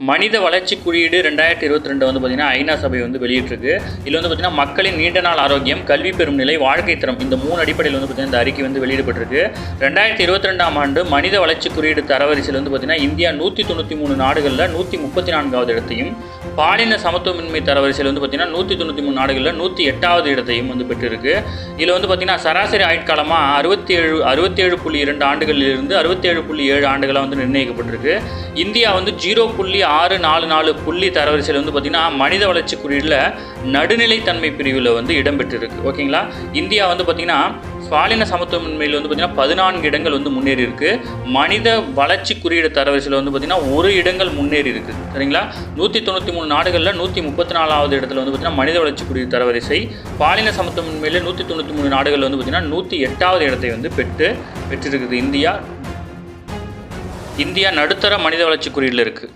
மனித வளர்ச்சி குறியீடு 2022 வந்து பார்த்திங்கன்னா ஐநா சபை வந்து வெளியிட்டிருக்கு. இதில் வந்து பார்த்திங்கன்னா மக்களின் நீண்ட நாள் ஆரோக்கியம், கல்வி பெறும் நிலை, வாழ்க்கை தரம் இந்த 3 அடிப்படையில் வந்து பார்த்திங்கன்னா இந்த அறிக்கை வந்து வெளியிடப்பட்டிருக்கு. 2022ஆம் ஆண்டு மனித வளர்ச்சி குறியீடு தரவரிசையில் வந்து பார்த்திங்கன்னா இந்தியா 193 நாடுகளில் 134வது இடத்தையும், பாலின சமத்துவமின்மை தரவரிசையில் வந்து பார்த்திங்கன்னா 193 நாடுகளில் 108வது இடத்தையும் வந்து பெற்றிருக்கு. இதில் வந்து பார்த்திங்கன்னா சராசரி ஆயுட்காலமாக 67.2 ஆண்டுகளிலிருந்து 67.7 ஆண்டுகளாக வந்து நிர்ணயிக்கப்பட்டிருக்கு. இந்தியா வந்து 0.644 புள்ளி தரவரிசையில் வந்து பார்த்திங்கன்னா மனித வளர்ச்சி குறியீடில் நடுநிலைத்தன்மை பிரிவில் வந்து இடம்பெற்றிருக்கு. ஓகேங்களா, இந்தியா வந்து பார்த்திங்கன்னா பாலின சமத்துவமின்மையில் வந்து பார்த்திங்கன்னா 14 இடங்கள் வந்து முன்னேறி இருக்குது. மனித வளர்ச்சி குறியீடு தரவரிசையில் வந்து பார்த்திங்கன்னா 1 இடங்கள் முன்னேறி இருக்குது. சரிங்களா, 193 நாடுகளில் 134வது இடத்துல வந்து பார்த்திங்கன்னா மனித வளர்ச்சி குறியீடு தரவரிசை, பாலின சமத்துவமின்மையில் 193 நாடுகளில் வந்து பார்த்திங்கன்னா 108வது இடத்தை வந்து பெற்றிருக்குது. இந்தியா நடுத்தர மனித வளர்ச்சி குறியீடில் இருக்குது.